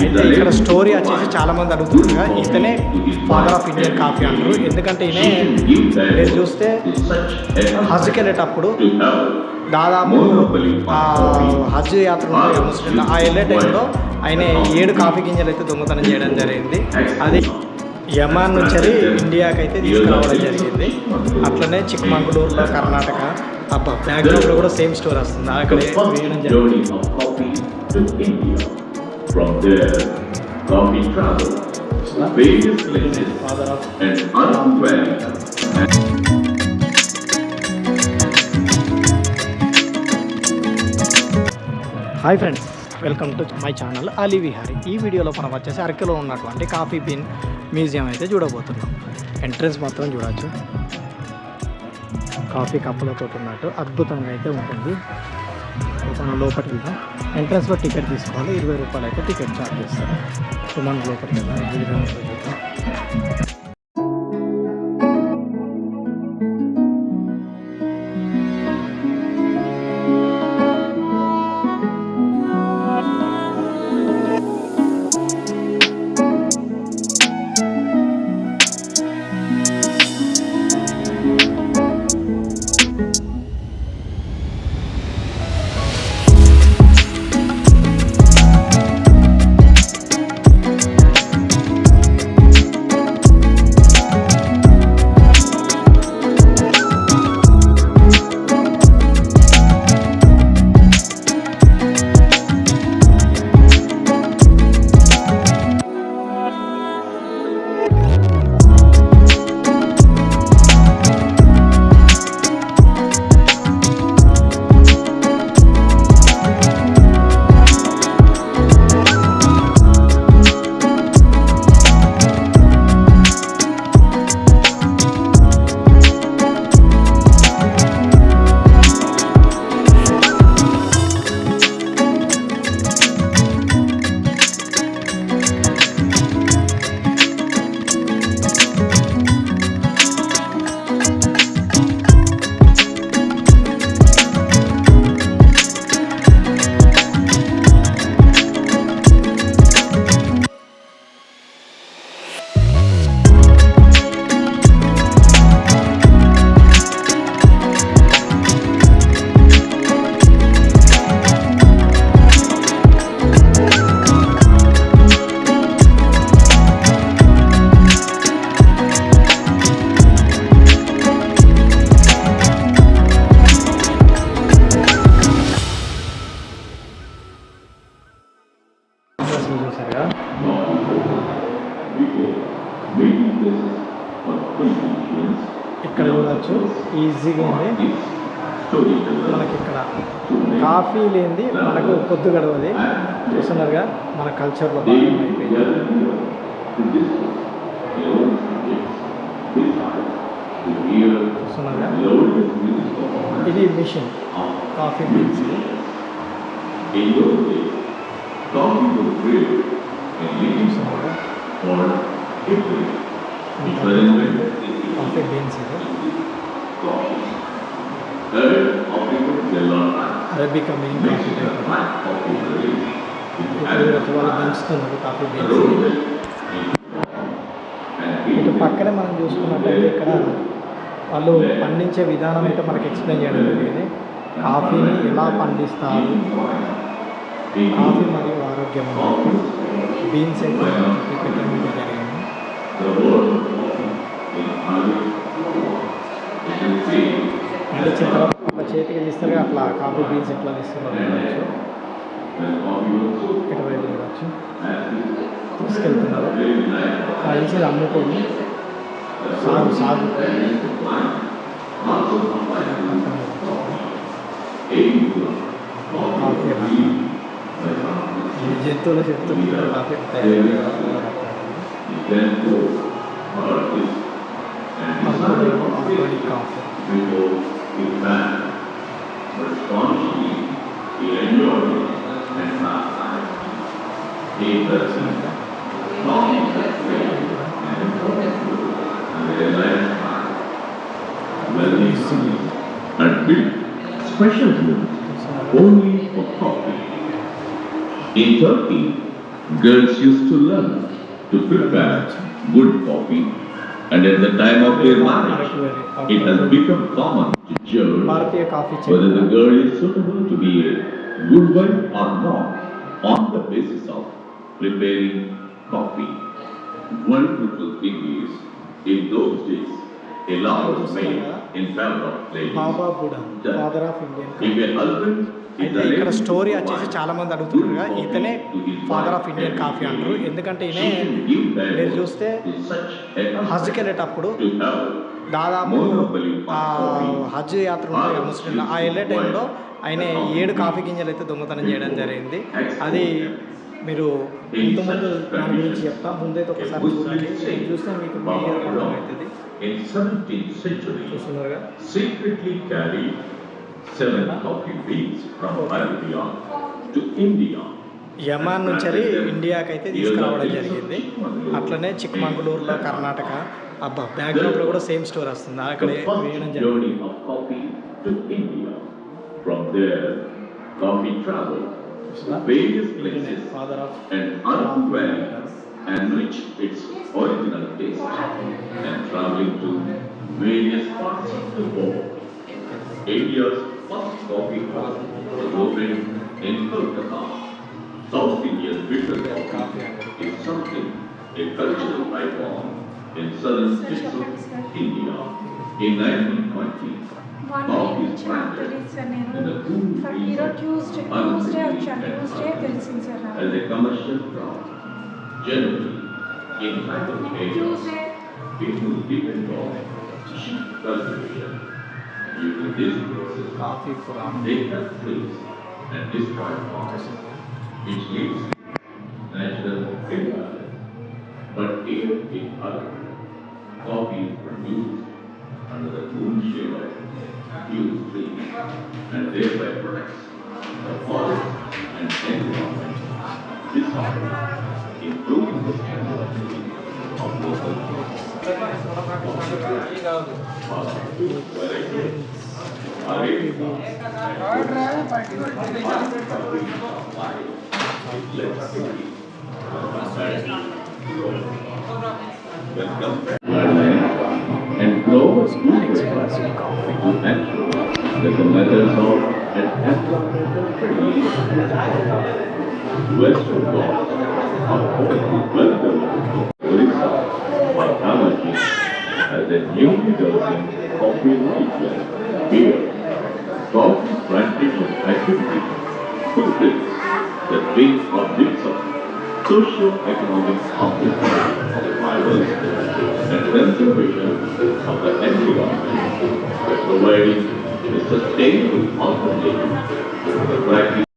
అయితే ఇక్కడ స్టోరీ వచ్చేసి చాలామంది అడుగుతుండగా ఇతనే ఫాదర్ ఆఫ్ ఇండియన్ కాఫీ అంటారు. ఎందుకంటే ఈయన మీరు చూస్తే హజ్కి వెళ్ళేటప్పుడు దాదాపు హజ్ యాత్ర ఉంటుంది ముస్లింలు, ఆ వెళ్ళే టైంలో ఆయన 7 కాఫీ గింజలు అయితే దొంగతనం చేయడం జరిగింది. అది యమాన్ నుంచి ఇండియాకి అయితే తీసుకురావడం జరిగింది. అట్లనే చిక్మంగళూరులో కర్ణాటక బ్యాక్గ్రౌండ్లో కూడా సేమ్ స్టోరీ వస్తుంది. అక్కడ వేయడం జరిగింది. From there, coffee travels to various places and unwell. Hi friends, welcome to my channel Ali Vihari. ఈ వీడియోలో మనం వచ్చేసి అరకులో ఉన్నటువంటి కాఫీ బీన్ మ్యూజియం అయితే చూడబోతున్నాం. ఎంట్రన్స్ మాత్రం చూడవచ్చు, కాఫీ కప్పులతో ఉన్నట్టు అద్భుతంగా అయితే ఉంటుంది. మనం లోపలికి వెళ్తాం. ఎంట్రన్స్లో టికెట్ తీసుకోవాలి, 20 రూపాయలు అయితే టికెట్ ఛార్జ్ చేస్తారు. సో మనం లోపలికి వెళ్దాం. ఈ విధంగా చూద్దాం. ఇక్కడ చూడవచ్చు, ఈజీగా ఉంది. మనకి ఇక్కడ కాఫీ లేనిది మనకు పొద్దు గడవది. చూస్తున్నారుగా, మన కల్చర్లో భాగం అయిపోయింది. చూస్తున్నారుగా, ఇది mission coffee beans. Coffee beans ఇది అరబికా మెయిన్ కాఫీ టైప్. వాళ్ళు పెంచుతున్నారు కాఫీ బీన్స్. ఇటు పక్కనే మనం చూసుకున్నట్టయితే ఇక్కడ వాళ్ళు పండించే విధానం అయితే మనకి ఎక్స్ప్లెయిన్ చేయడం జరిగింది. కాఫీని ఎలా పండిస్తారు, కాఫీ మరియు ఆరోగ్యం బీన్స్ అయితే పెట్టడం జరిగింది. పండించిన తర్వాత అట్లా చేతికి తీస్తారు, అట్లా కాఫీ బీన్స్ ఎట్లా తీస్తున్నారు చూడవచ్చు. ఇటువైపు చూడవచ్చు, తీసుకెళ్తున్నారు. కలిసి అమ్ముకొని సాగు కాఫీ జంతువుల చెప్తున్నారు. కాఫీ తయారు organic coffee. And build special milk only for coffee. In Turkey, Girls used to learn to prepare good coffee, and at the time of their marriage, it has become common to judge Bharatiya coffee whether the చెట్టు girl is suitable to be a good wife or not on the basis of preparing coffee. One crucial thing is, in those days, a law was made in favor of ladies. Baba Buda father of Indian If a husband is అయితే the ఇక్కడ lady story వచ్చేసి చాలా మంది అడుగుతున్నారుగా ఇతనే father of Indian coffee అంటారు. ఎందుకంటే ఈయన మీరు చూస్తే హజ్కి వెళ్ళేటప్పుడు to have దాదాపు ఆ హజ్ యాత్ర ఉంటుంది కదా ముస్లింలు, ఆ వెళ్ళే టైంలో ఆయన 7 కాఫీ గింజలు అయితే దొంగతనం చేయడం జరిగింది. అది మీరు ఇంతకుముందు దాని గురించి చెప్తా, ముందైతే ఒకసారి చూడండి. ఇది చూస్తే మీకు క్లియర్ అర్థమవుతుంది. in 17th century చూస్తున్నారుగా secretly carried 7 coffee beans from Arabia to India. యమాన్ నుంచి ఇండియాకి అయితే తీసుకురావడం జరిగింది. అట్లనే చిక్మంగళూరులో కర్ణాటక అబ్బా బ్యాక్గ్రౌండ్లో కూడా సేమ్ స్టోరీ వస్తుంది, అక్కడ The first వేయడం జరిగింది. journey of coffee to India. From there, coffee traveled to various places father of and uncooked and reached its original taste and traveling to various parts of the world. India's first coffee house was opened in Kolkata. South India's bitter coffee is something, a cultural icon in southern states of India. In 1920, coffee is planted in the cool breeze as a commercial crop. Generally, in tribal areas, people depend on sheep cultivation. Using this process, coffee Puranam they cut trees and destroy forests, which leads to natural environment. But here in Arab, coffee is produced under the cool shade of huge trees and thereby protects the forest and environment. This happens improving the standard of living of local people. And growers do expensive coffee to ensure that the methods of an Western Ghats are already welcome to Orissa by Kamachi as a newly developing coffee region. Here, coffee plantation activity fulfills the big objects of socio-economic objectives of tribals and conservation of the environment by providing a sustainable alternative to the practice